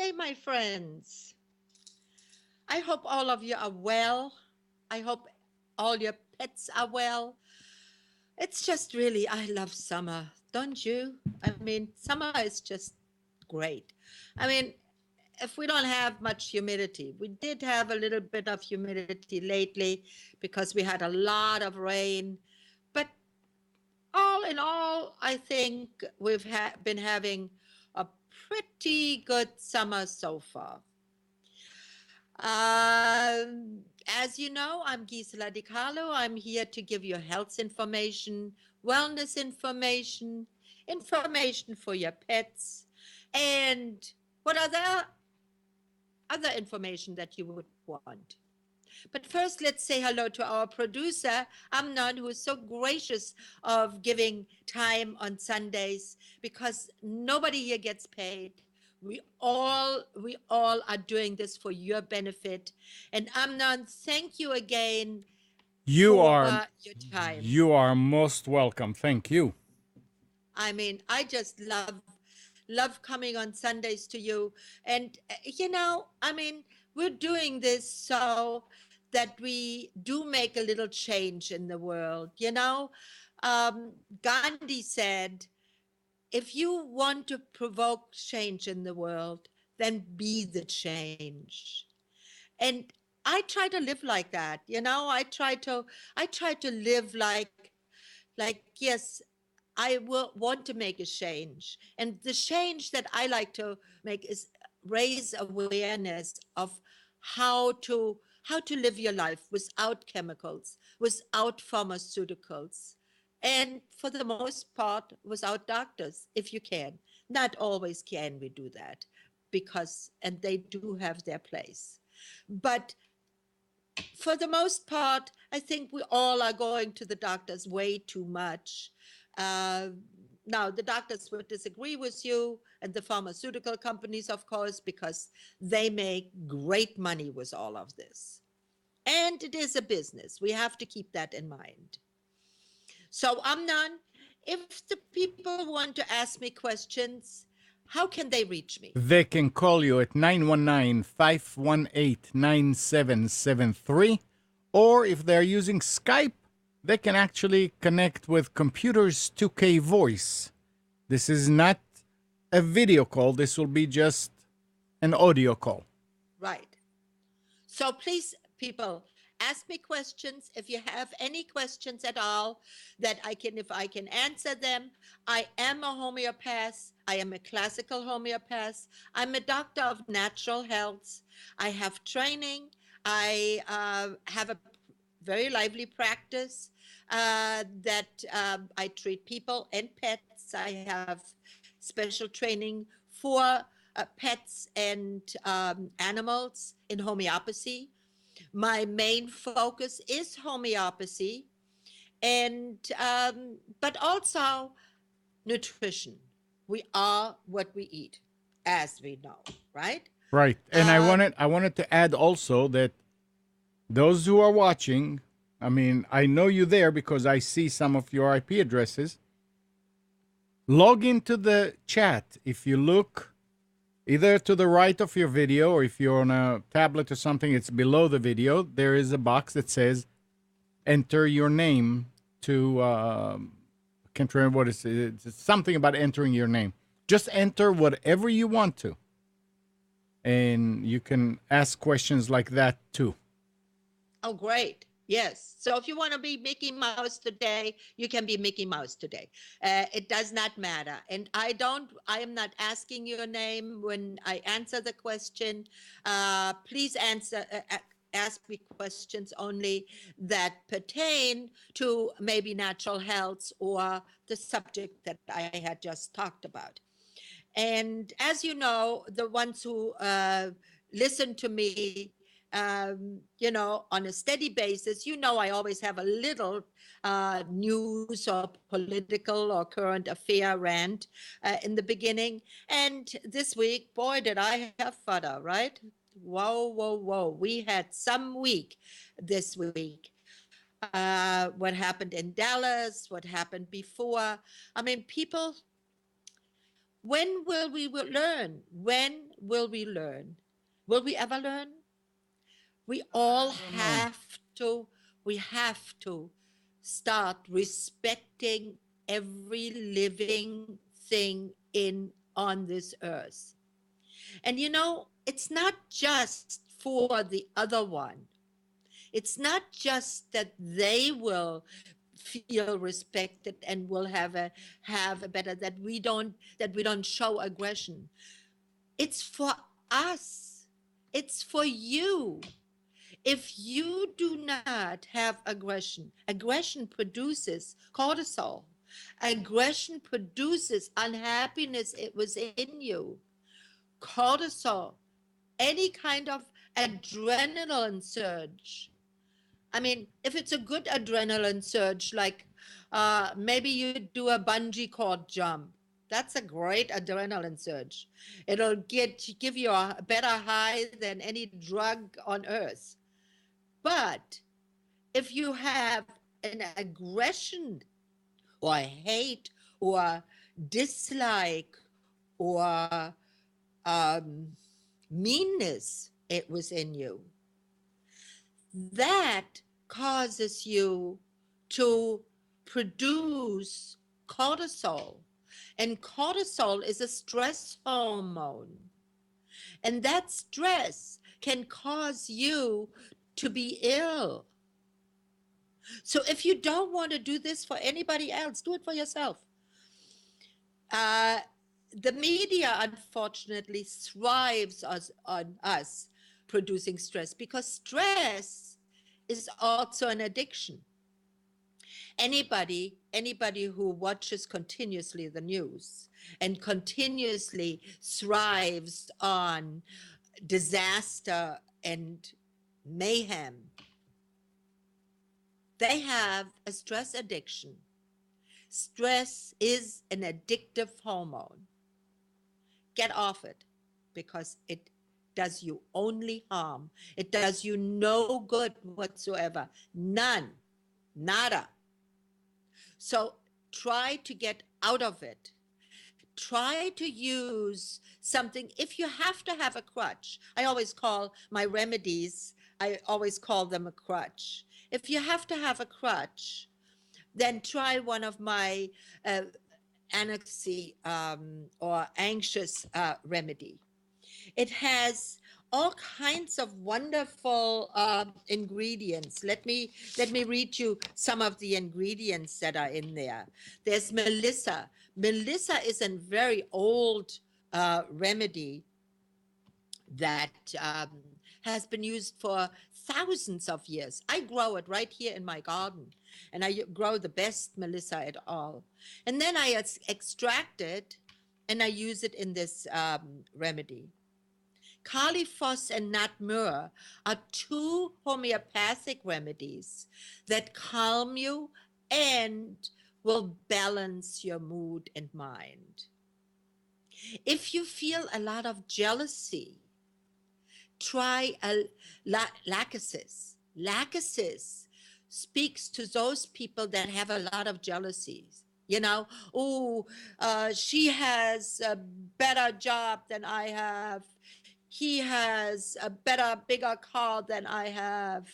day, my friends. I hope all of you are well. I hope all your pets are well. It's just really, I love summer, don't you? I mean, summer is just great. I mean, if we don't have much humidity, we did have a little bit of humidity lately because we had a lot of rain. But all in all, I think we've been having a pretty good summer so far. As you know, I'm Gisela Di Carlo. I'm here to give you health information, wellness information, information for your pets, and what other information that you would want. But first, let's say hello to our producer, Amnon, who is so gracious of giving time on Sundays because nobody here gets paid. We all are doing this for your benefit. And Amnon, thank you again You for are your time. you are most welcome. Thank you. I mean, I just love coming on Sundays to you. And I mean, we're doing this so that we do make a little change in the world. Gandhi said, if you want to provoke change in the world, then be the change. And I try to live like that. I try to live like yes, I will want to make a change. And the change that I like to make is raise awareness of how to live your life without chemicals, without pharmaceuticals, and for the most part without doctors, if you can. Not always can we do that, because and they do have their place. But for the most part, I think we all are going to the doctors way too much. Uh, Now, the doctors would disagree with you, and the pharmaceutical companies, of course, because they make great money with all of this. And it is a business. We have to keep that in mind. So, Amnon, if the people want to ask me questions, how can they reach me? They can call you at 919-518-9773, or if they're using Skype, they can actually connect with Computers 2K Voice. This is not a video call. This will be just an audio call. Right. So please, people, ask me questions. If you have any questions at all that if I can answer them. I am a homeopath. I am a classical homeopath. I'm a doctor of natural health. I have training. I have a very lively practice that I treat people and pets. I have special training for pets and animals in homeopathy. My main focus is homeopathy, and but also nutrition. We are what we eat, as we know, right? Right. And Um, I wanted to add also that those who are watching, I mean, I know you there because I see some of your IP addresses. Log into the chat. If you look either to the right of your video, or if you're on a tablet or something, it's below the video. There is a box that says enter your name to, I can't remember what it's something about entering your name. Just enter whatever you want to. And you can ask questions like that too. oh, great. Yes. So if you want to be Mickey Mouse today, you can be Mickey Mouse today. It does not matter. And I am not asking your name when I answer the question. Please ask me questions only that pertain to maybe natural health or the subject that I had just talked about. And as you know, the ones who listen to me, on a steady basis, I always have a little news or political or current affair rant in the beginning. And this week, boy, did I have fodder, right? Whoa, whoa, whoa. We had some week this week. What happened in Dallas, what happened before. I mean, people When will we learn? When will we learn? Will we ever learn? We all I don't know. we have to start respecting every living thing in on this earth. And it's not just for the other one. It's not just that they will feel respected and will have a better, that we don't show aggression. It's for us. It's for you. If you do not have aggression, aggression produces cortisol. Aggression produces unhappiness within you. Cortisol, any kind of adrenaline surge. I mean, if it's a good adrenaline surge, like maybe you do a bungee cord jump, that's a great adrenaline surge. It'll give you a better high than any drug on earth. But if you have an aggression or hate or dislike or um, meanness it within you, that causes you to produce cortisol. And cortisol is a stress hormone. And that stress can cause you to be ill. So if you don't want to do this for anybody else, do it for yourself. Uh, the media, unfortunately, thrives on us producing stress, because stress is also an addiction. Anybody who watches continuously the news and continuously thrives on disaster and mayhem, they have a stress addiction. Stress is an addictive hormone. Get off it, because it does you only harm. It does you no good whatsoever. None. Nada. So try to get out of it. Try to use something. If you have to have a crutch, I always call my remedies, I always call them a crutch. If you have to have a crutch, then try one of my anxiety or anxious remedy. It has all kinds of wonderful ingredients. Let me read you some of the ingredients that are in there. There's Melissa. Melissa is a very old remedy that has been used for thousands of years. I grow it right here in my garden, and I grow the best Melissa at all. And then I extract it, and I use it in this remedy. Califos and nut myrrh are two homeopathic remedies that calm you and will balance your mood and mind. If you feel a lot of jealousy, try a lachesis. Lachesis speaks to those people that have a lot of jealousies. She has a better job than I have. He has a better, bigger car than I have.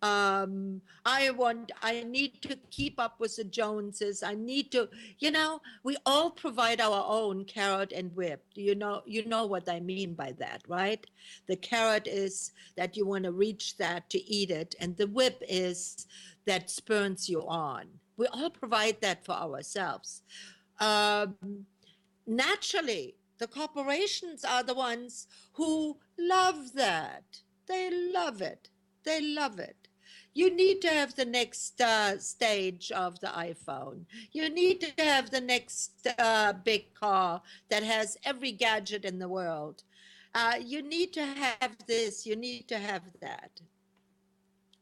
I need to keep up with the Joneses. I need to, we all provide our own carrot and whip. You know what I mean by that, right? The carrot is that you want to reach that to eat it, and the whip is that spurns you on. We all provide that for ourselves. Naturally, the corporations are the ones who love that. They love it. They love it. You need to have the next stage of the iPhone. You need to have the next big car that has every gadget in the world. You need to have this. You need to have that.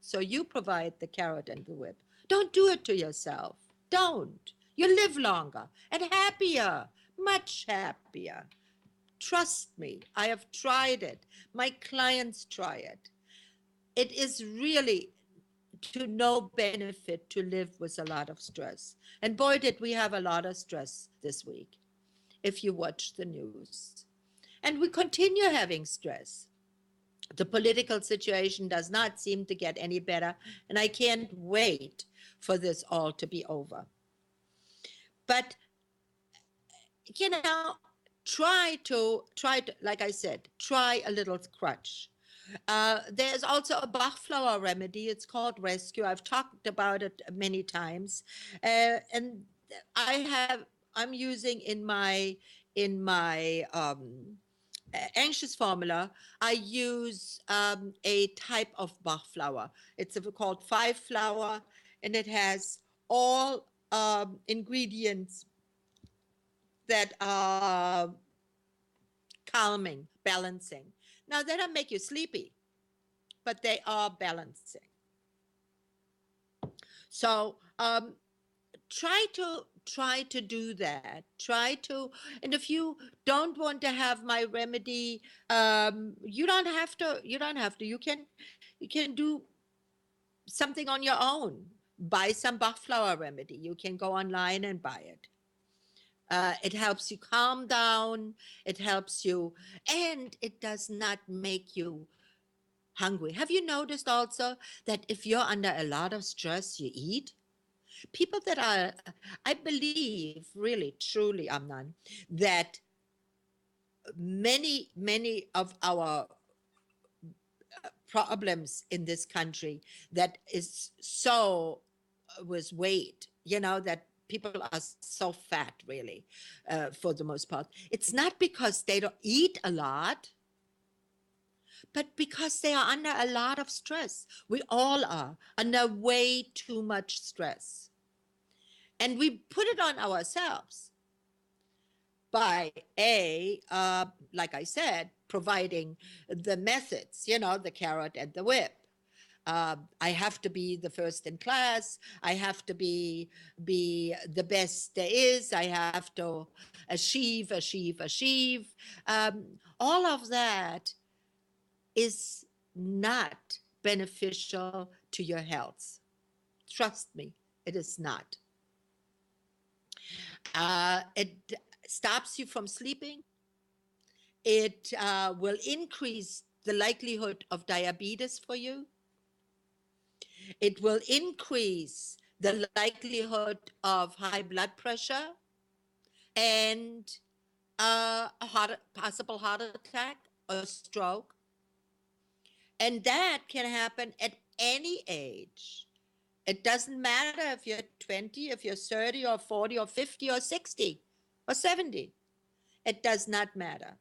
So you provide the carrot and the whip. Don't do it to yourself. Don't. You live longer and happier, much happier. Trust me, I have tried it. My clients try it. It is really to no benefit to live with a lot of stress. And boy, did we have a lot of stress this week. if you watch the news. And we continue having stress. The political situation does not seem to get any better, and I can't wait for this all to be over. But, you know, like I said, try a little crutch. There's also a Bach flower remedy. It's called Rescue. I've talked about it many times, and I'm using in my anxious formula. I use a type of Bach flower. It's called five flower, and it has all ingredients that are calming, balancing. Now, they don't make you sleepy, but they are balancing. So try to do that. And if you don't want to have my remedy, you don't have to. You can do something on your own. Buy some Bach flower remedy. You can go online and buy it. It helps you calm down. It helps you, and it does not make you hungry. Have you noticed also that if you're under a lot of stress, you eat? People that are, I believe, really, truly, Amnan, that many of our problems in this country that is so with weight, that people are so fat, really, for the most part. It's not because they don't eat a lot, but because they are under a lot of stress. We all are under way too much stress. And we put it on ourselves by like I said, providing the methods, the carrot and the whip. I have to be the first in class. I have to be the best there is. I have to achieve. All of that is not beneficial to your health. Trust me, it is not. It stops you from sleeping. It will increase the likelihood of diabetes for you. It will increase the likelihood of high blood pressure and a possible heart attack or stroke. And that can happen at any age. It doesn't matter if you're 20, if you're 30 or 40 or 50 or 60 or 70. It does not matter.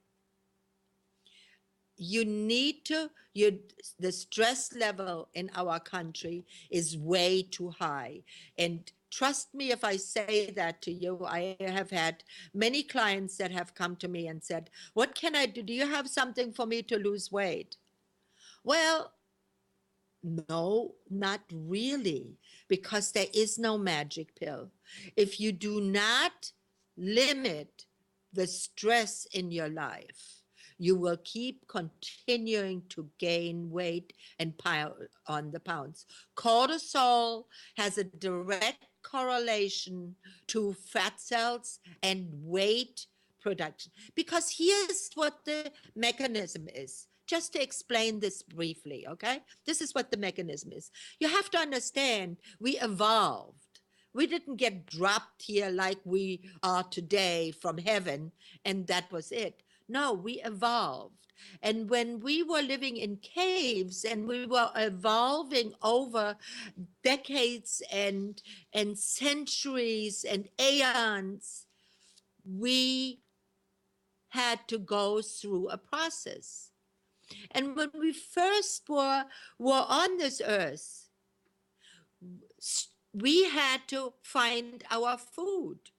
The stress level in our country is way too high. And trust me if I say that to you. I have had many clients that have come to me and said, what can I do? Do you have something for me to lose weight? Well, no, not really, because there is no magic pill. If you do not limit the stress in your life, you will keep continuing to gain weight and pile on the pounds. Cortisol has a direct correlation to fat cells and weight production. Because here's what the mechanism is. Just to explain this briefly, okay? This is what the mechanism is. You have to understand, we evolved. We didn't get dropped here like we are today from heaven, and that was it. No, we evolved. And when we were living in caves and we were evolving over decades and centuries and aeons, we had to go through a process. And when we first were on this earth, we had to find our food.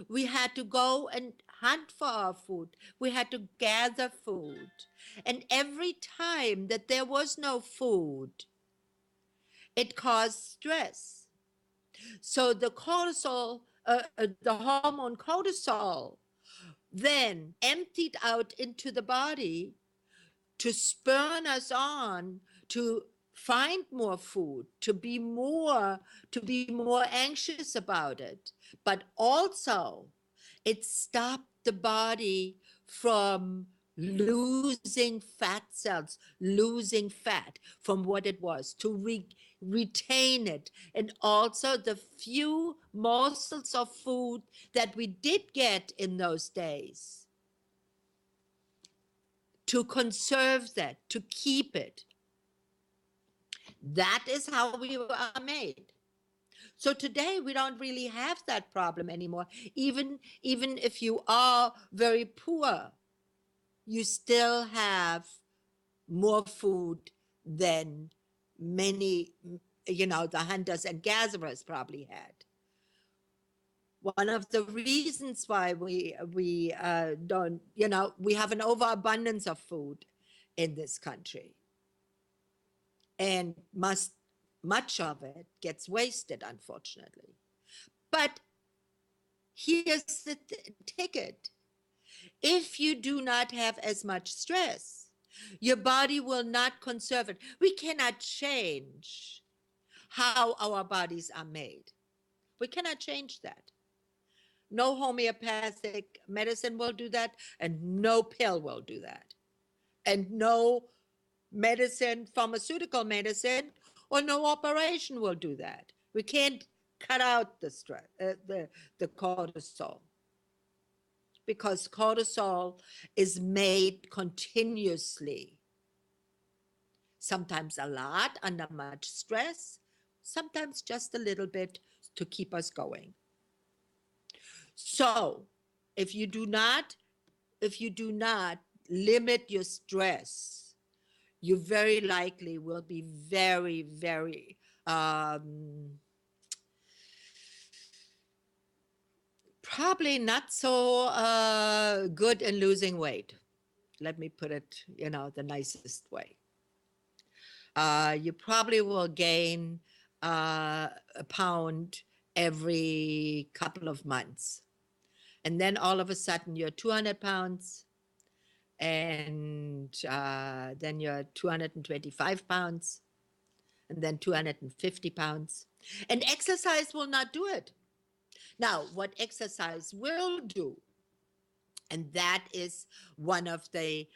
We had to go and hunt for our food. We had to gather food. And every time that there was no food, it caused stress. So the hormone cortisol, then emptied out into the body to spur us on to find more food, to be more anxious about it. But also It stopped the body from losing fat cells, losing fat from what it was, to retain it. And also the few morsels of food that we did get in those days, to conserve that, to keep it. That is how we are made. So today we don't really have that problem anymore. Even if you are very poor, you still have more food than many, the hunters and gatherers probably had. One of the reasons why we don't, we have an overabundance of food in this country, and much of it gets wasted, unfortunately. But here's the ticket. If you do not have as much stress, your body will not conserve it. We cannot change how our bodies are made. We cannot change that. No homeopathic medicine will do that, and no pill will do that. And no pharmaceutical medicine, or no operation will do that. We can't cut out the stress, the cortisol, because cortisol is made continuously. Sometimes a lot under much stress, sometimes just a little bit to keep us going. So if you do not limit your stress, you very likely will be very, very probably not so good in losing weight. Let me put it, the nicest way. You probably will gain a pound every couple of months. And then all of a sudden you're 200 pounds, and then you're 225 pounds, and then 250 pounds. And exercise will not do it. Now, what exercise will do, and that is one of the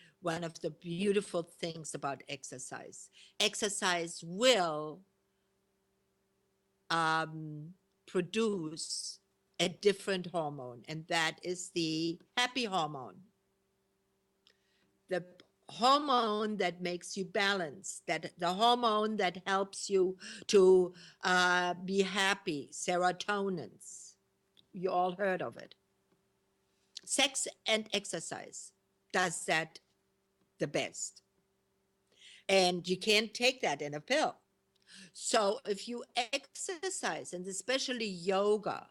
beautiful things about exercise. Exercise will produce a different hormone, and that is the happy hormone. The hormone that makes you balanced, that the hormone that helps you to be happy, serotonins. You all heard of it. Sex and exercise does that the best. And you can't take that in a pill. So if you exercise, and especially yoga,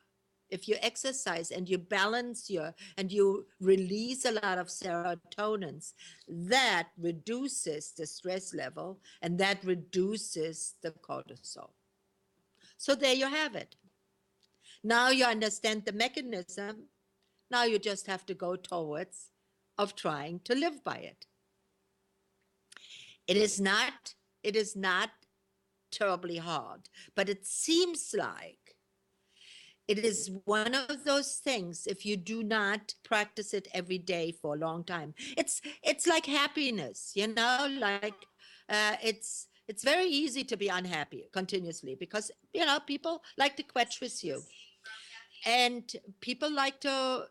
if you exercise and you balance and you release a lot of serotonins, that reduces the stress level, and that reduces the cortisol. So there you have it. Now you understand the mechanism. Now you just have to go towards of trying to live by it. It is not terribly hard, but it seems like it is one of those things, if you do not practice it every day for a long time. It's like happiness, like it's very easy to be unhappy continuously, because people like to quench with you, and people like to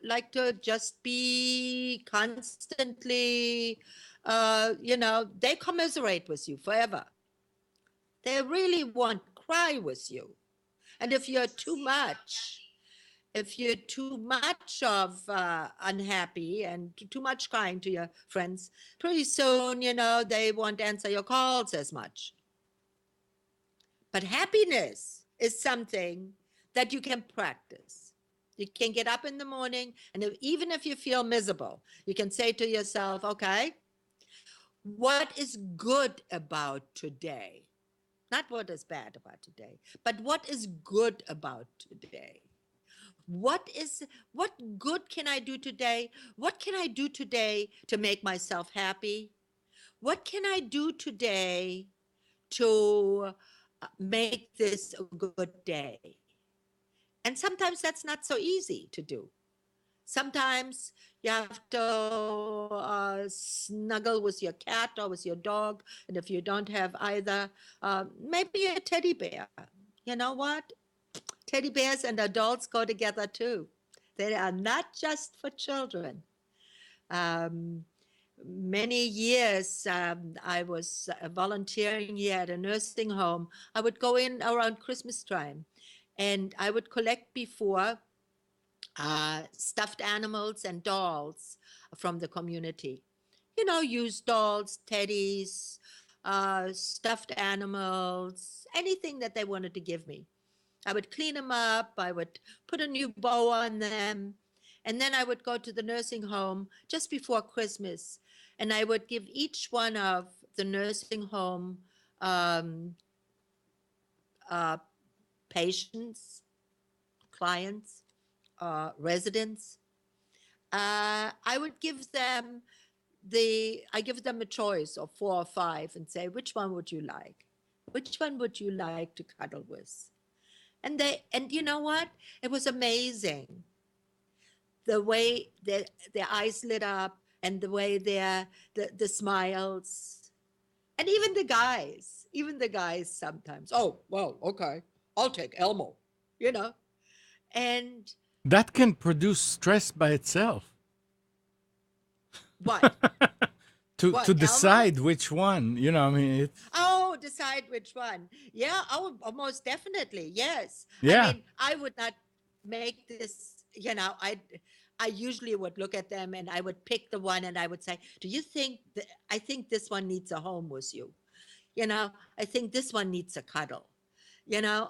just be constantly they commiserate with you forever. They really want to cry with you. And if you're too much of unhappy and too much crying to your friends, pretty soon, they won't answer your calls as much. But happiness is something that you can practice. You can get up in the morning, and even if you feel miserable, you can say to yourself, okay, what is good about today? Not what is bad about today, but what is good about today? What good can I do today? What can I do today to make myself happy? What can I do today to make this a good day? And sometimes that's not so easy to do. Sometimes you have to snuggle with your cat or with your dog. And if you don't have either, maybe a teddy bear. You know what? Teddy bears and adults go together too. They are not just for children. Um, Many years I was volunteering here at a nursing home. I would go in around Christmas time and I would collect before stuffed animals and dolls from the community. You know, used dolls, teddies, stuffed animals, anything that they wanted to give me. I would clean them up, I would put a new bow on them, and then I would go to the nursing home just before Christmas, and I would give each one of the nursing home um, uh, patients, clients, residents. I would give them I give them a choice of four or five and say, which one would you like? Which one would you like to cuddle with? And you know what? It was amazing the way their eyes lit up and the way the smiles, and even the guys sometimes. Oh well, okay, I'll take Elmo, you know. And That can produce stress by itself. what? To What, Elmo? decide which one, I mean, it's Oh, decide which one. Yeah, most definitely. Yes. I yeah. mean, I would not make this, I usually would look at them and I would pick the one and I would say, do you think I think this one needs a home with you? I think this one needs a cuddle,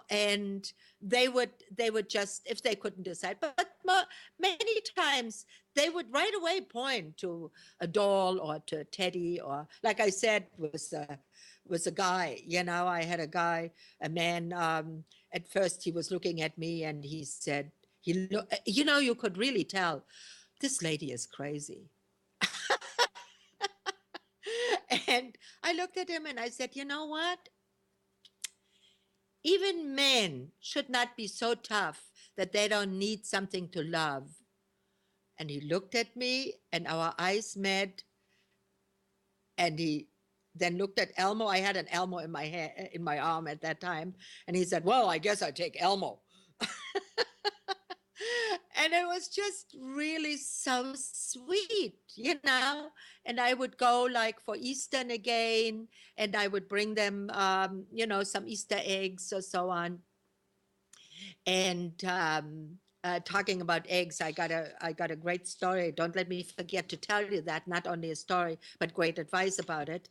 and they would just, if they couldn't decide, but many times they would right away point to a doll or to a teddy, or like I said, was a guy. I had a guy, a man. At first, he was looking at me, and he said, you could really tell this lady is crazy. And I looked at him and I said, you know what? Even men should not be so tough that they don't need something to love. And he looked at me and our eyes met, and he then looked at Elmo. I had an Elmo in my in my arm at that time, and he said, "Well, I guess I take Elmo." And it was just really so sweet, And I would go like for Easter again, and I would bring them, some Easter eggs or so on. And talking about eggs, I got a great story. Don't let me forget to tell you that. Not only a story, but great advice about it.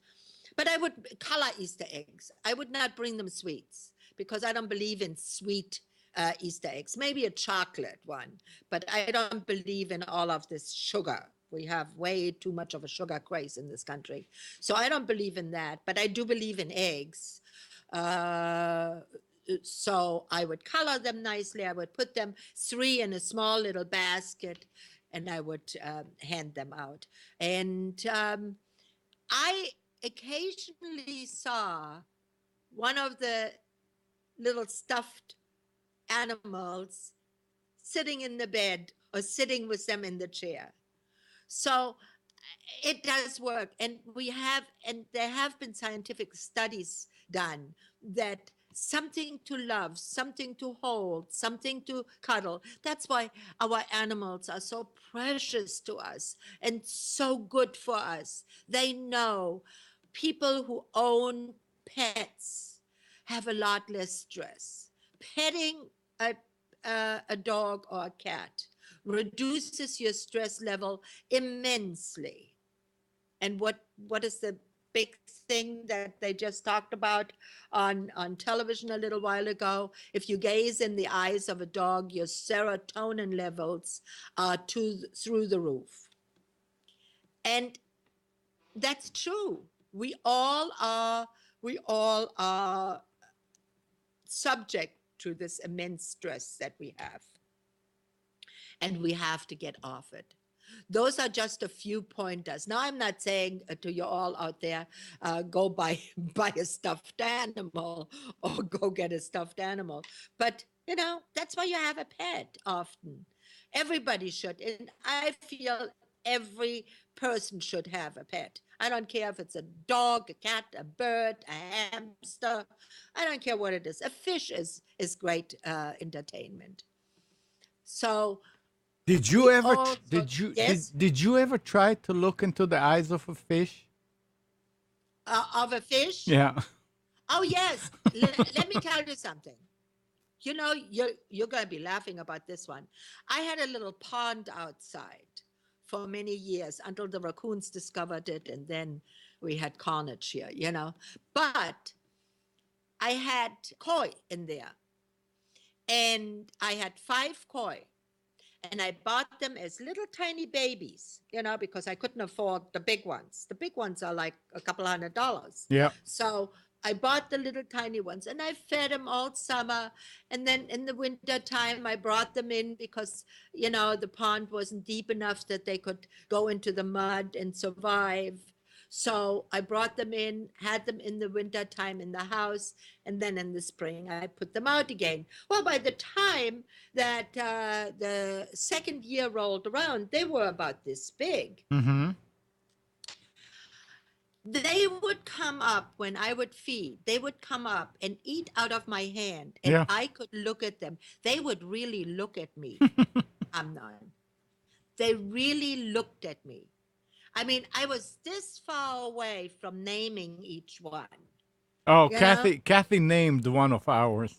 But I would color Easter eggs. I would not bring them sweets because I don't believe in sweet Easter eggs. Maybe a chocolate one, but I don't believe in all of this sugar. We have way too much of a sugar craze in this country. So I don't believe in that, but I do believe in eggs. Uh, so I would color them nicely. I would put them 3 in a small little basket, and I would hand them out. And I occasionally saw one of the little stuffed animals sitting in the bed or sitting with them in the chair. So it does work. And there have been scientific studies done that something to love, something to hold, something to cuddle. That's why our animals are so precious to us and so good for us. They know people who own pets have a lot less stress. Petting a, a dog or a cat reduces your stress level immensely. And what is the big thing that they just talked about on television a little while ago? If you gaze in the eyes of a dog, your serotonin levels are through the roof. And that's true. We all are subject to this immense stress that we have, and we have to get off it. Those are just a few pointers. Now, I'm not saying to you all out there, go buy buy a stuffed animal or go get a stuffed animal. But that's why you have a pet often. Everybody should. And I feel every person should have a pet. I don't care if it's a dog, a cat, a bird, a hamster. I don't care what it is. A fish is great entertainment. So Did you we ever also, yes, did you ever try to look into the eyes of a fish? of a fish. Yeah. Oh yes. Let me tell you something. You know, you're going to be laughing about this one. I had a little pond outside for many years until the raccoons discovered it, and then we had carnage here, you know. But I had koi in there, and I had 5 koi, and I bought them as little tiny babies, you know, because I couldn't afford the big ones. The big ones are like a couple $100. Yeah. So I bought the little tiny ones and I fed them all summer. And then in the winter time, I brought them in because, you know, the pond wasn't deep enough that they could go into the mud and survive. So I brought them in, had them in the winter time in the house, and then in the spring I put them out again. Well, by the time that the second year rolled around, they were about this big. Mm-hmm. They would come up when I would feed. They would come up and eat out of my hand, and Yeah. I could look at them. They would really look at me, Amnon. They really looked at me. I mean, I was this far away from naming each one, Oh, you know? Kathy named one of ours.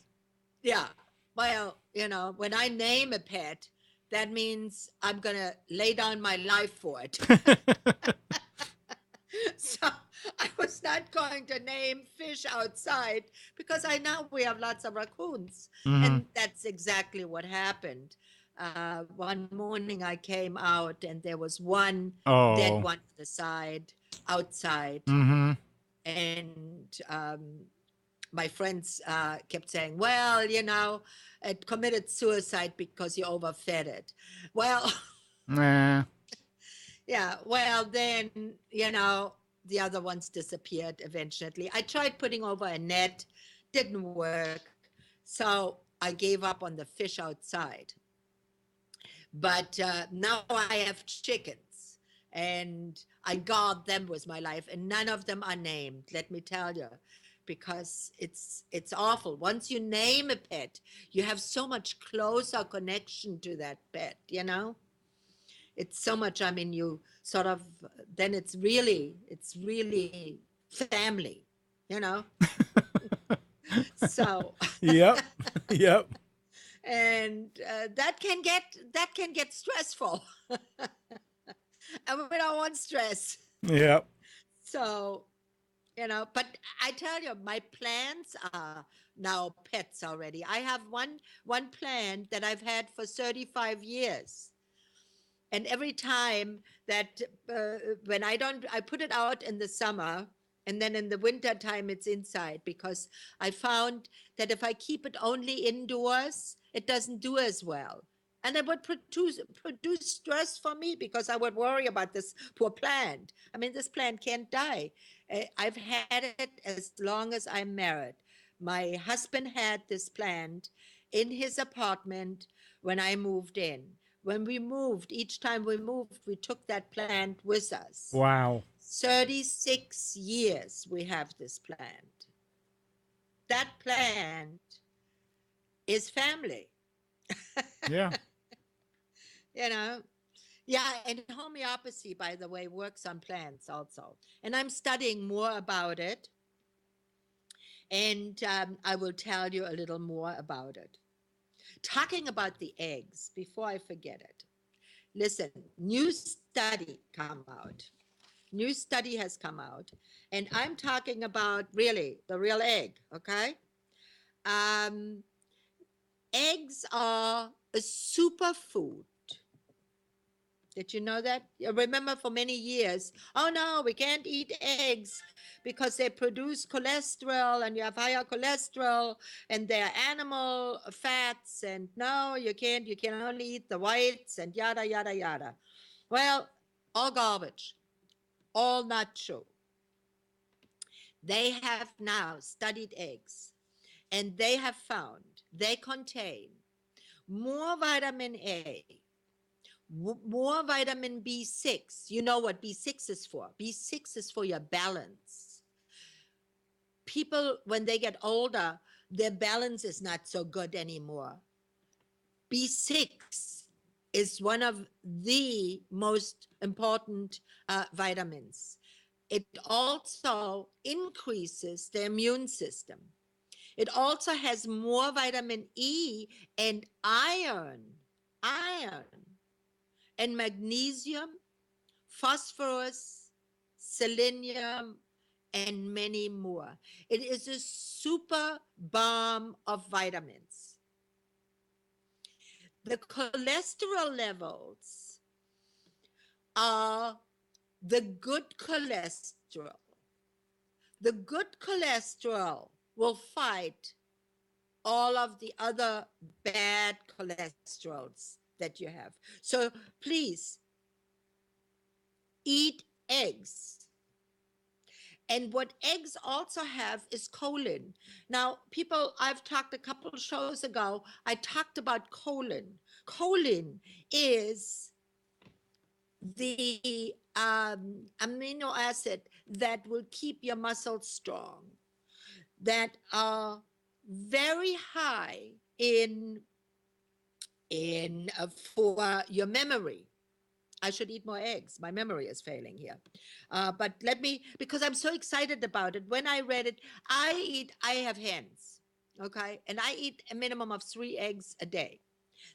Yeah. Well, you know, when I name a pet, that means I'm going to lay down my life for it. So I was not going to name fish outside because I know we have lots of raccoons. Mm-hmm. And that's exactly what happened. One morning I came out and there was one dead Oh. one on the side outside. Mm-hmm. And my friends kept saying, well, you know, it committed suicide because you overfed it. Well, Nah. yeah, well, then, you know, the other ones disappeared eventually. I tried putting over a net, didn't work. So I gave up on the fish outside. But now I have chickens and I guard them with my life, and none of them are named, let me tell you, because it's awful. Once you name a pet, you have so much closer connection to that pet, you know? It's so much, I mean, you sort of, then it's really family, you know? So, Yep. Yep. and that can get stressful. And we don't want stress. Yep. So, you know, but I tell you, my plants are now pets already. I have one plant that I've had for 35 years. And every time that when I put it out in the summer, and then in the winter time it's inside, because I found that if I keep it only indoors, it doesn't do as well. And it would produce stress for me because I would worry about this poor plant. I mean, this plant can't die. I've had it as long as I'm married. My husband had this plant in his apartment when I moved in. When we moved, each time we moved, we took that plant with us. Wow. 36 years we have this plant. That plant is family. Yeah. You know? Yeah, and homeopathy, by the way, works on plants also. And I'm studying more about it. And I will tell you a little more about it. Talking about the eggs, before I forget it. Listen, new study come out. New study has come out, and I'm talking about really the real egg, okay? Um, Eggs are a superfood. Did you know that? You remember for many years, oh no, we can't eat eggs because they produce cholesterol and you have higher cholesterol and they're animal fats. And no, you can only eat the whites and yada, yada, yada. Well, all garbage, all not true. They have now studied eggs and they have found they contain more vitamin A, more vitamin B6. You know what B6 is for? B6 is for your balance. People, when they get older, their balance is not so good anymore. B6 is one of the most important vitamins. It also increases the immune system. It also has more vitamin E and iron, and magnesium, phosphorus, selenium, and many more. It is a super bomb of vitamins. The cholesterol levels are the good cholesterol. The good cholesterol will fight all of the other bad cholesterols that you have. So please eat eggs. And what eggs also have is choline. Now, people, I've talked a couple of shows ago, I talked about choline. Choline is the amino acid that will keep your muscles strong, that are very high in for your memory. I should eat more eggs. My memory is failing here. But let me, because I'm so excited about it. When I read it, I have hens, okay? And I eat a minimum of 3 eggs a day.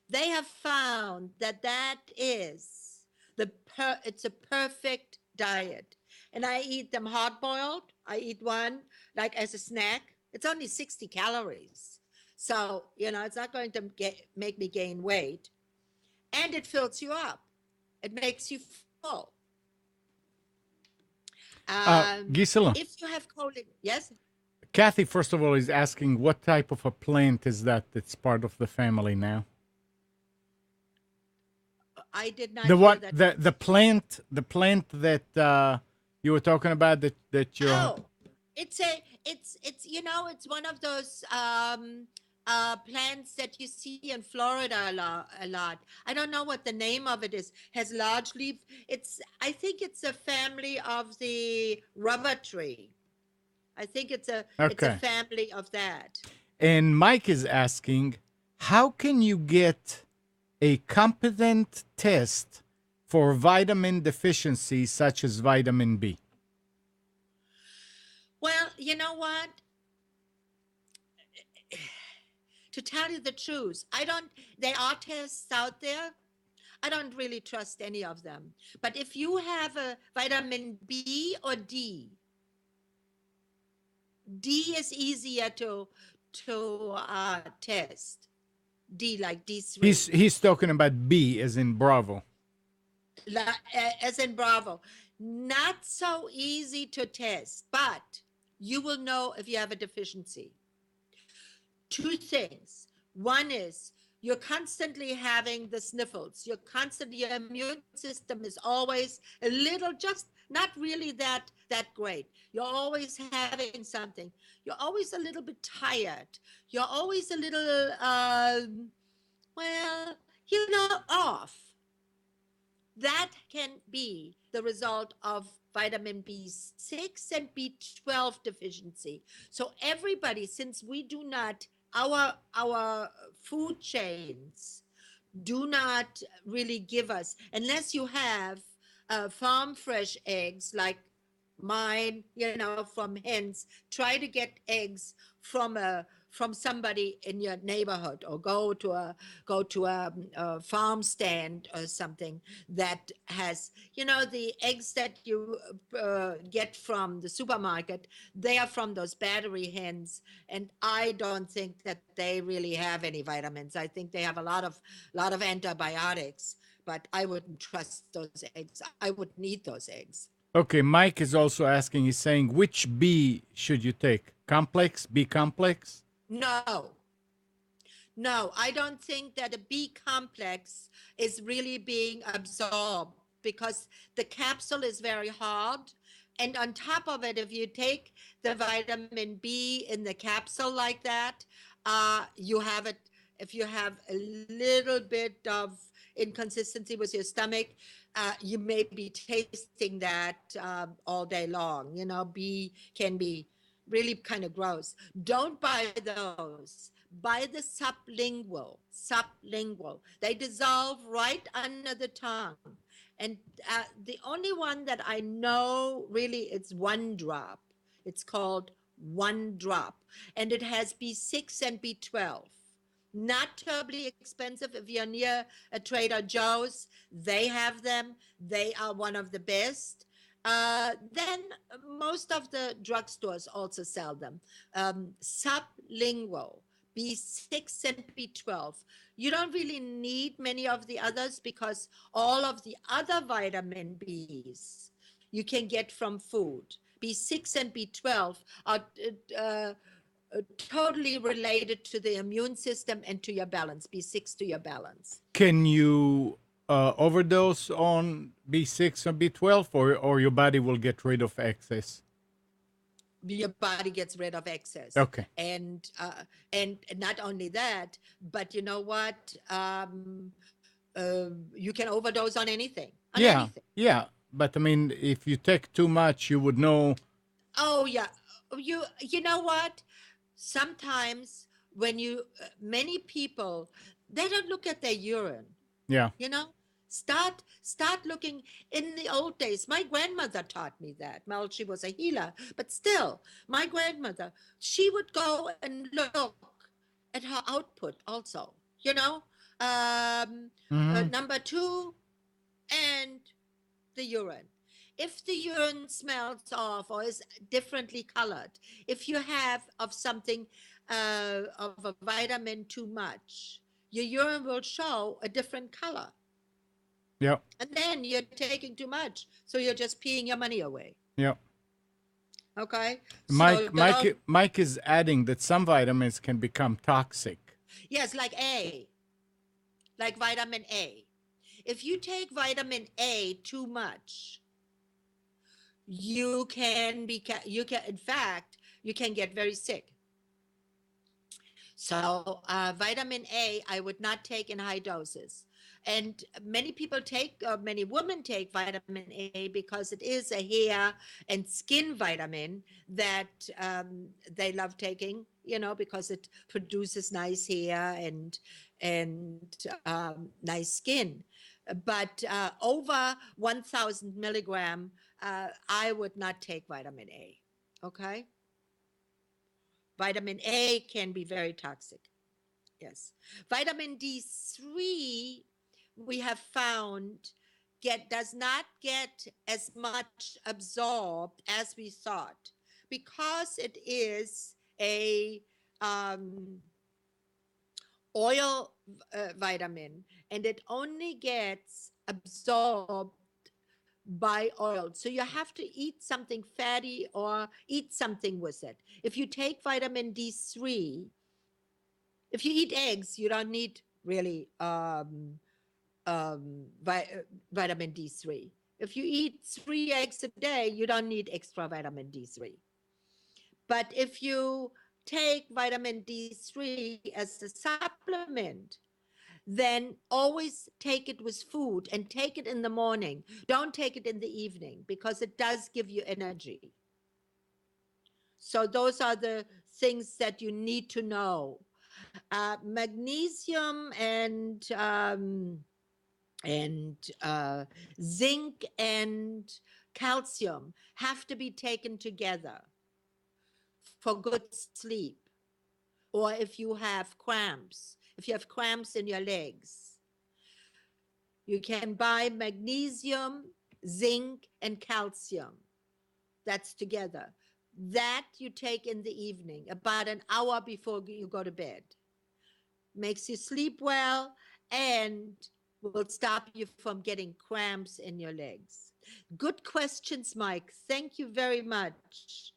They have found that is it's a perfect diet. And I eat them hard boiled. I eat one like as a snack. It's only 60 calories. So, it's not going to make me gain weight. And it fills you up. It makes you full. Gisela, If you have choline, yes? Kathy, first of all, is asking what type of a plant is that that's part of the family now? I did not The hear what that. the plant that you were talking about that you're Oh, it's it's one of those plants that you see in Florida a lot. I don't know what the name of it is. Has large leaf. I think it's a family of the rubber tree. I think it's a okay. family of that. And Mike is asking, how can you get a competent test for vitamin deficiency such as vitamin B? Well, you know what? To tell you the truth, there are tests out there. I don't really trust any of them. But if you have a vitamin B or D is easier to test. D like D3. He's talking about B as in Bravo. As in Bravo. Not so easy to test, but you will know if you have a deficiency. 2 things. One is you're constantly having the sniffles. Your immune system is always a little, just not really that great. You're always having something. You're always a little bit tired. You're always a little, off. That can be the result of vitamin B6 and B12 deficiency. So everybody, since we do not, our food chains do not really give us, unless you have farm fresh eggs like mine, from hens. Try to get eggs from somebody in your neighborhood, or go to a farm stand or something that has, the eggs that you get from the supermarket. They are from those battery hens, and I don't think that they really have any vitamins. I think they have a lot of antibiotics. But I wouldn't trust those eggs. I wouldn't eat those eggs. Okay, Mike is also asking, he's saying, which B should you take? Complex, B complex? No, I don't think that a B complex is really being absorbed, because the capsule is very hard. And on top of it, if you take the vitamin B in the capsule like that, you have it. If you have a little bit of inconsistency with your stomach, you may be tasting that all day long. B can be really kind of gross. Don't buy those. Buy the sublingual. They dissolve right under the tongue. And the only one that I know really, it's one drop. It's called one drop. And it has B6 and B12. Not terribly expensive. If you're near a Trader Joe's, they have them. They are one of the best. Then most of the drugstores also sell them. Sublingual, B6 and B12. You don't really need many of the others because all of the other vitamin Bs you can get from food. B6 and B12 are totally related to the immune system and to your balance. B6 to your balance. Can you overdose on B6 or B12, or your body will get rid of excess? Your body gets rid of excess. Okay. And not only that, but you know what? You can overdose on anything. Yeah. But I mean, if you take too much, you would know. Oh yeah. You know what? Sometimes when many people, they don't look at their urine. Yeah. Start looking. In the old days, my grandmother taught me that. Well, she was a healer, but still, my grandmother, she would go and look at her output also. Number two, and the urine. If the urine smells off or is differently colored, if you have of something of a vitamin too much, your urine will show a different color. Yeah. And then you're taking too much, so you're just peeing your money away. Yeah. Okay. Mike is adding that some vitamins can become toxic. Yes, like vitamin A. If you take vitamin A too much, in fact, you can get very sick. So vitamin A, I would not take in high doses. And many women take vitamin A because it is a hair and skin vitamin that they love taking, because it produces nice hair and nice skin. But over 1,000 milligram, I would not take vitamin A. Okay. Vitamin A can be very toxic. Yes. Vitamin D3, we have found, does not get as much absorbed as we thought, because it is a oil vitamin, and it only gets absorbed by oil. So you have to eat something fatty or eat something with it. If you take vitamin D3, if you eat eggs, you don't need really vitamin D3. If you eat 3 eggs a day, you don't need extra vitamin D3. But if you take vitamin D3 as a supplement, then always take it with food and take it in the morning. Don't take it in the evening, because it does give you energy. So those are the things that you need to know. Magnesium and zinc and calcium have to be taken together for good sleep. Or if you have cramps in your legs, you can buy magnesium, zinc, and calcium. That's together. That you take in the evening, about an hour before you go to bed. Makes you sleep well and will stop you from getting cramps in your legs. Good questions, Mike. Thank you very much.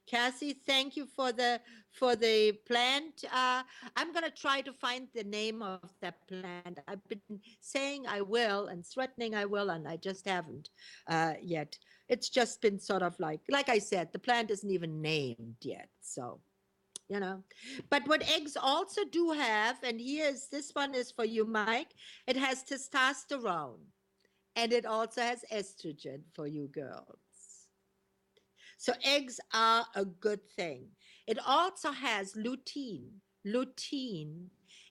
Cassie, thank you for the plant. I'm going to try to find the name of that plant. I've been saying I will and threatening I will, and I just haven't yet. It's just been sort of like I said, the plant isn't even named yet. So you know. But what eggs also do have, and here's this one is for you, Mike, it has testosterone and it also has estrogen for you girls. So eggs are a good thing. It also has lutein. Lutein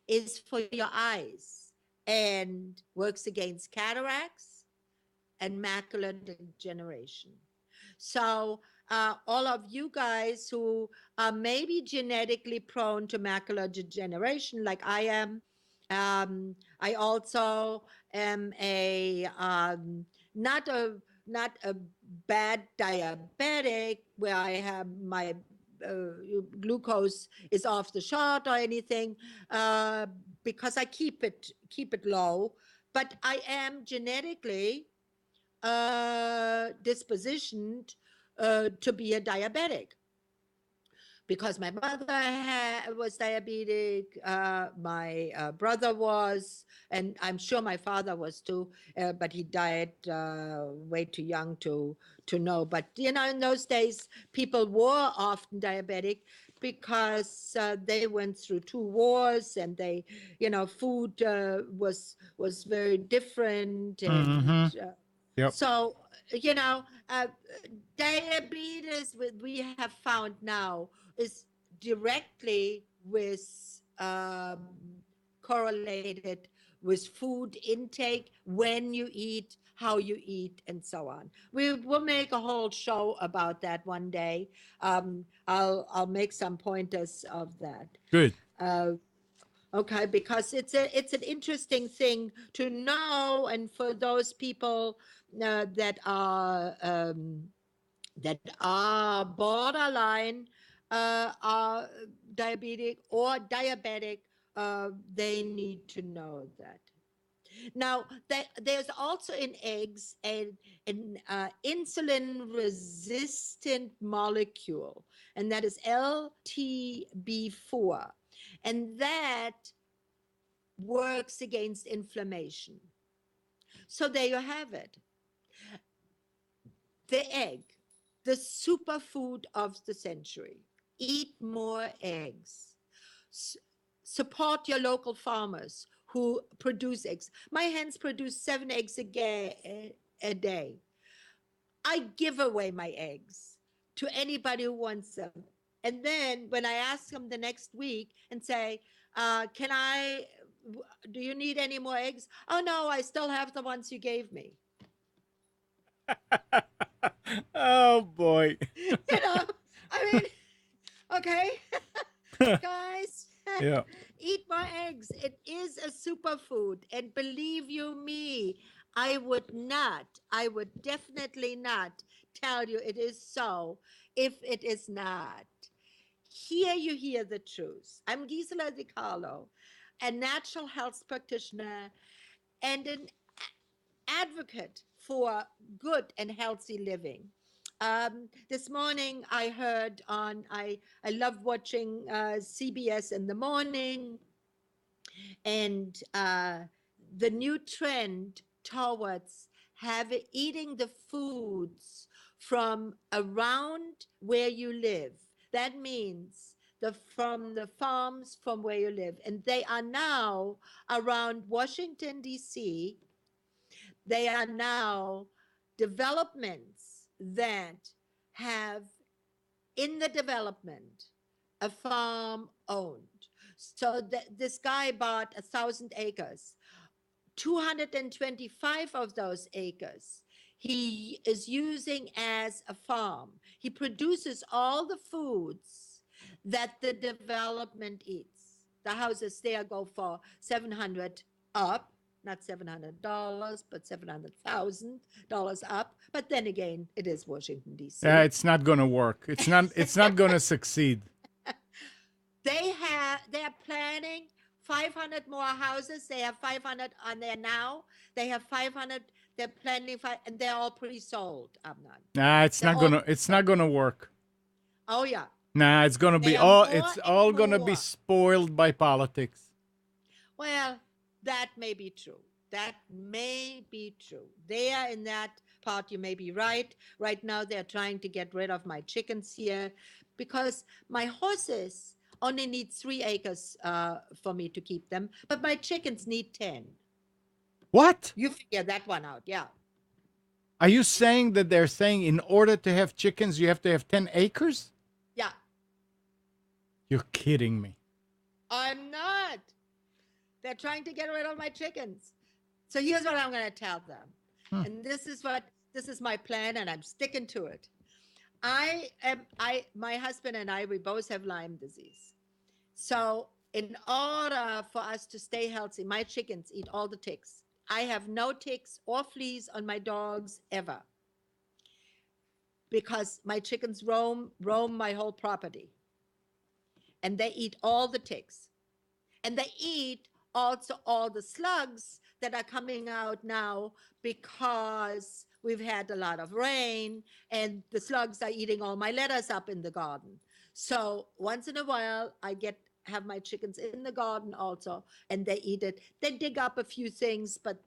is for your eyes and works against cataracts and macular degeneration. So, all of you guys who are maybe genetically prone to macular degeneration, like I am, I also am a not a not a bad diabetic where I have my glucose is off the chart or anything, uh, because I keep it low. But I am genetically dispositioned to be a diabetic because my mother was diabetic, my brother was, and I'm sure my father was too, but he died way too young to know. But in those days, people were often diabetic because they went through two wars, and food was very different, and Mm-hmm. Yep. so you know. Diabetes we have found now is directly with correlated with food intake, when you eat, how you eat, and so on. We will make a whole show about that one day. I'll make some pointers of that. Good. Uh, okay, because it's an interesting thing to know, and for those people that are borderline, are diabetic, they need to know that. Now, there's also in eggs an insulin resistant molecule, and that is LTB4. And that works against inflammation. So there you have it. The egg, the superfood of the century. Eat more eggs. S- Support your local farmers who produce eggs. My hens produce 7 eggs a day. I give away my eggs to anybody who wants them. And then when I ask them the next week and say, do you need any more eggs? Oh, no, I still have the ones you gave me. Oh boy. I mean, okay, guys, Yeah. eat more eggs. It is a superfood. And believe you me, I would definitely not tell you it is so if it is not. Here you hear the truth. I'm Gisela Di Carlo, a natural health practitioner and an advocate for good and healthy living. This morning I heard I love watching CBS in the morning, and the new trend towards eating the foods from around where you live. That means from the farms from where you live, and they are now around Washington D.C. They are now developments that have in the development a farm owned. So this guy bought 1,000 acres. 225 of those acres he is using as a farm. He produces all the foods that the development eats. The houses there go for 700 up, not $700, but $700,000 up. But then again, it is Washington Yeah, D.C. it's not gonna work. It's not gonna succeed. They are planning 500 more houses. They have 500 on there now. They have 500. They're planning five, and they're all pre-sold. Amnon. Nah, it's They're not all gonna it's not pre-sold. gonna work. Oh yeah, Nah, it's gonna be they are all more it's and all gonna be more. spoiled by politics. Well, that may be true. That may be true. There in that part, you may be right. Right now, they're trying to get rid of my chickens here because my horses only need 3 acres for me to keep them, but my chickens need 10. What? You figure that one out. Yeah. Are you saying that they're saying in order to have chickens, you have to have 10 acres? Yeah. You're kidding me. I'm not. They're trying to get rid of my chickens. So here's what I'm going to tell them. Hmm. And this is my plan, and I'm sticking to it. My husband and I, we both have Lyme disease. So in order for us to stay healthy, my chickens eat all the ticks. I have no ticks or fleas on my dogs ever because my chickens roam my whole property, and they eat all the ticks. And they eat also all the slugs that are coming out now because we've had a lot of rain, and the slugs are eating all my lettuce up in the garden. So once in a while, have my chickens in the garden also, and they eat it. They dig up a few things, but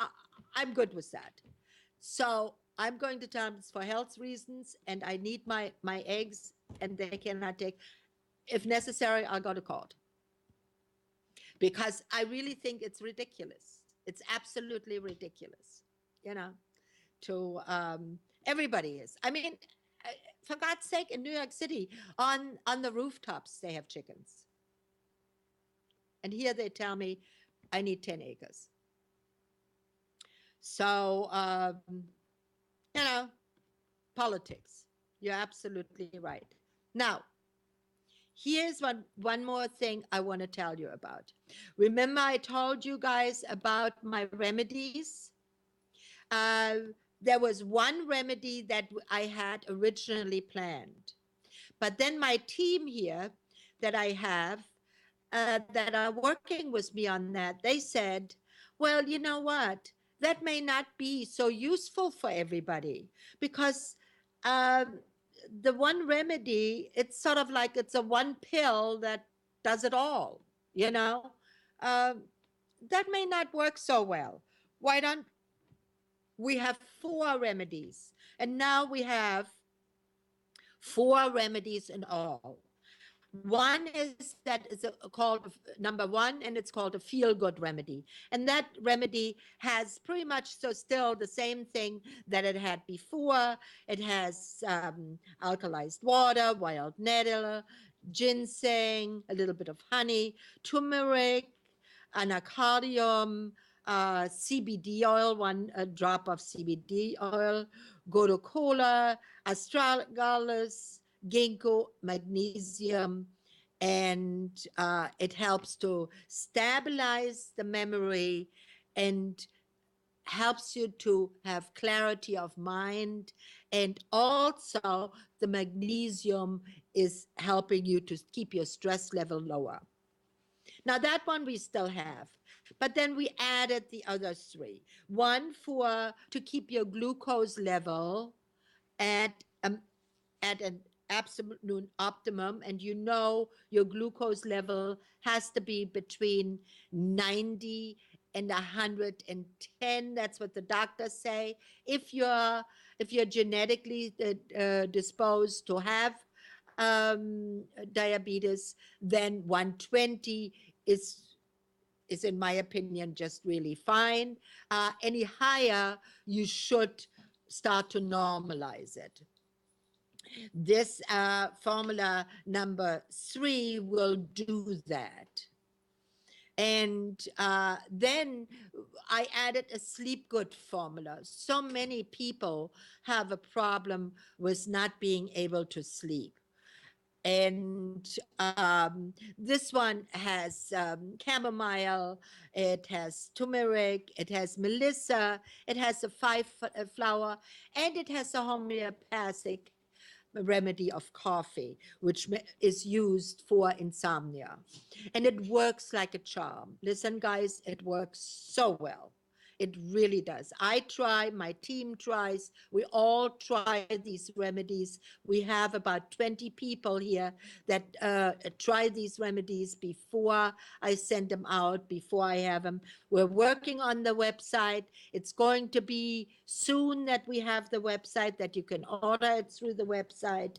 I, I'm good with that. So I'm going to tell them it's for health reasons, and I need my eggs, and they cannot take. If necessary, I'll go to court because I really think it's ridiculous. It's absolutely ridiculous, you know, to everybody is. I mean, uh, for God's sake, in New York City, on the rooftops, they have chickens. And here they tell me I need 10 acres. So, you know, politics. You're absolutely right. Now, here's one more thing I want to tell you about. Remember, I told you guys about my remedies? Uh, there was one remedy that I had originally planned. But then my team here that I have that are working with me on that, they said, well, you know what? That may not be so useful for everybody because um, the one remedy, it's sort of like it's a one pill that does it all, you know? Um, that may not work so well. Why don't we have 4 remedies? And now we have 4 remedies in all. One is that is called number one, and it's called a feel good remedy. And that remedy has pretty much so still the same thing that it had before. It has alkalized water, wild nettle, ginseng, a little bit of honey, turmeric, anacardium, CBD oil, one drop of CBD oil, gotu kola, astragalus, ginkgo, magnesium, and it helps to stabilize the memory and helps you to have clarity of mind. And also, the magnesium is helping you to keep your stress level lower. Now, that one we still have, but then we added the other 3. One for to keep your glucose level at um, at an absolute optimum, and you know your glucose level has to be between 90 and 110. That's what the doctors say. If you're genetically disposed to have diabetes, then 120 is in my opinion just really fine. Any higher, you should start to normalize it. This formula number 3 will do that. And then I added a sleep good formula. So many people have a problem with not being able to sleep. And this one has chamomile, it has turmeric, it has melissa, it has a 5-flower, and it has a homeopathic remedy of coffee, which is used for insomnia. And it works like a charm. Listen, guys, it works so well. It really does. I try, my team tries, we all try these remedies. We have about 20 people here that try these remedies before I send them out, before I have them. We're working on the website. It's going to be soon that we have the website that you can order it through the website.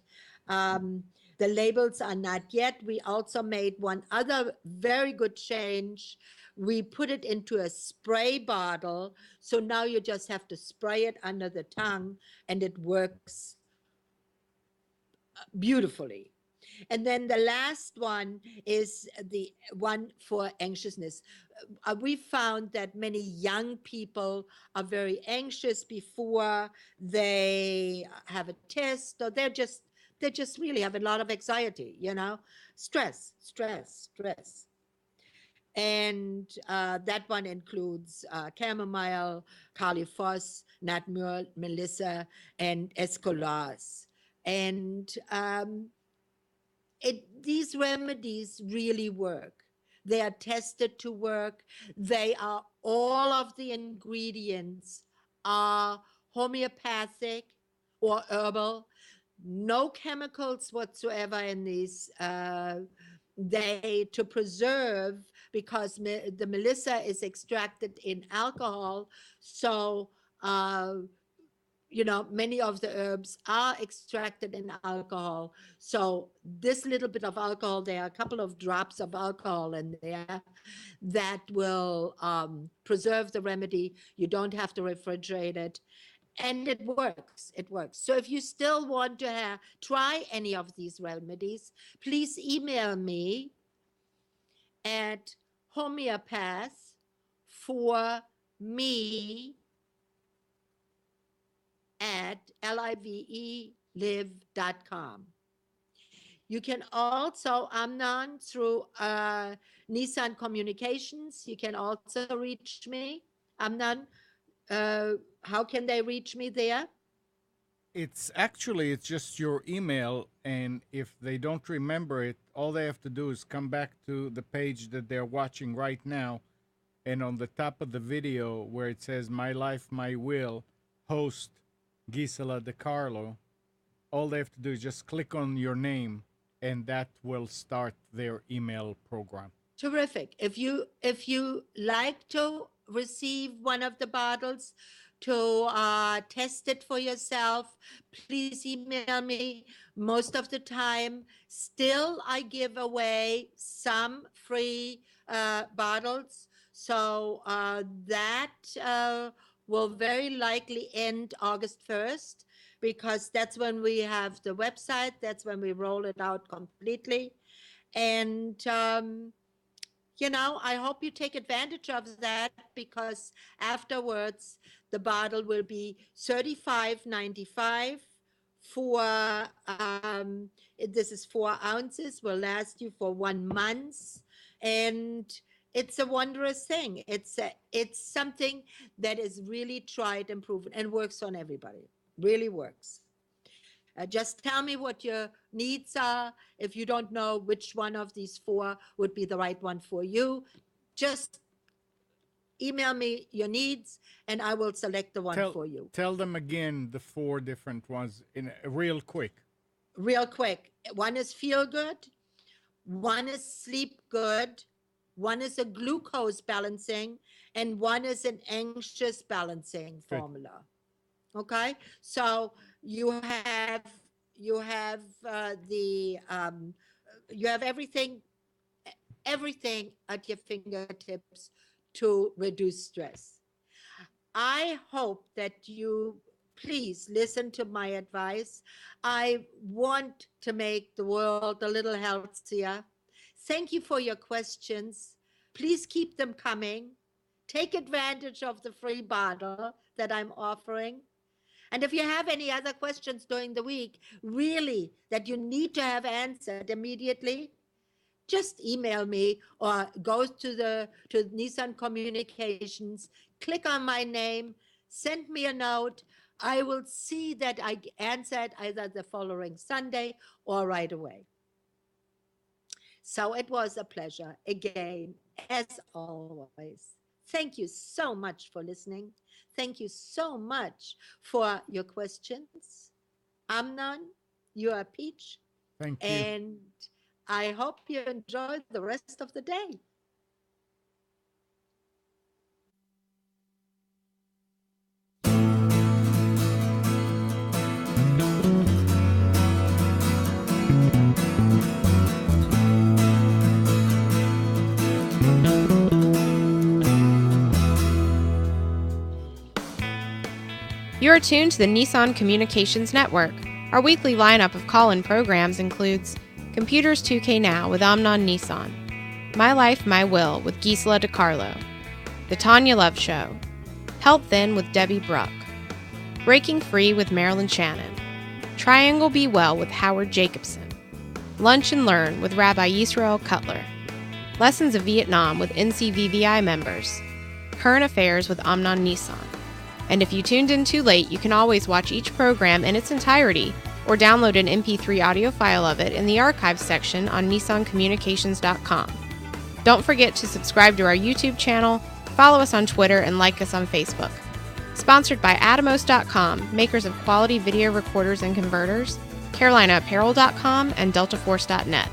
Um, The labels are not yet. We also made one other very good change. We put it into a spray bottle. So now you just have to spray it under the tongue and it works beautifully. And then the last one is the one for anxiousness. We found that many young people are very anxious before they have a test, or they just really have a lot of anxiety, stress. And that one includes chamomile, calyphos, melissa, and escolas. And these remedies really work. They are tested to work. They are all of the ingredients are homeopathic or herbal. No chemicals whatsoever in these. They to preserve because the melissa is extracted in alcohol, so many of the herbs are extracted in alcohol. So this little bit of alcohol, there are a couple of drops of alcohol in there that will preserve the remedy. You don't have to refrigerate it. And it works. It works. So if you still want to try any of these remedies, please email me at homeopath for me at livelive.com. You can also, Amnon, through Nissan Communications, you can also reach me. Amnon, how can they reach me there? It's just your email, and if they don't remember it, all they have to do is come back to the page that they're watching right now, and on the top of the video where it says "My Life, My Will," host Gisela De Carlo, all they have to do is just click on your name, and that will start their email program. Terrific. If you like to receive one of the bottles to test it for yourself, please email me. Most of the time, still I give away some free bottles. So that will very likely end August 1st, because that's when we have the website. That's when we roll it out completely. And I hope you take advantage of that, because afterwards the bottle will be $35.95 for this is 4 ounces, will last you for 1 month, and it's a wondrous thing. It's something that is really tried and proven and works on everybody. Really works. Just tell me what your needs are. If you don't know which one of these 4 would be the right one for you, just email me your needs and I will select the one for you. Tell them again the 4 different ones in real quick. Real quick. One is feel good, one is sleep good, one is a glucose balancing, and one is an anxious balancing formula. Okay, so you have the you have everything at your fingertips to reduce stress. I hope that you please listen to my advice. I want to make the world a little healthier. Thank you for your questions. Please keep them coming. Take advantage of the free bottle that I'm offering. And if you have any other questions during the week, really, that you need to have answered immediately, just email me or go to Nissan Communications, click on my name, send me a note. I will see that I answered either the following Sunday or right away. So it was a pleasure again, as always. Thank you so much for listening. Thank you so much for your questions. Amnon, you are Peach. Thank you. And I hope you enjoy the rest of the day. You are tuned to the Nissan Communications Network. Our weekly lineup of call-in programs includes Computers 2K Now with Amnon Nissan, My Life, My Will with Gisela DiCarlo, The Tanya Love Show, Health In with Debbie Bruck, Breaking Free with Marilyn Shannon, Triangle Be Well with Howard Jacobson, Lunch and Learn with Rabbi Yisrael Cutler, Lessons of Vietnam with NCVVI members, Current Affairs with Amnon Nissan. And if you tuned in too late, you can always watch each program in its entirety or download an MP3 audio file of it in the archives section on nissancommunications.com. Don't forget to subscribe to our YouTube channel, follow us on Twitter, and like us on Facebook. Sponsored by Atomos.com, makers of quality video recorders and converters, CarolinaApparel.com, and DeltaForce.net.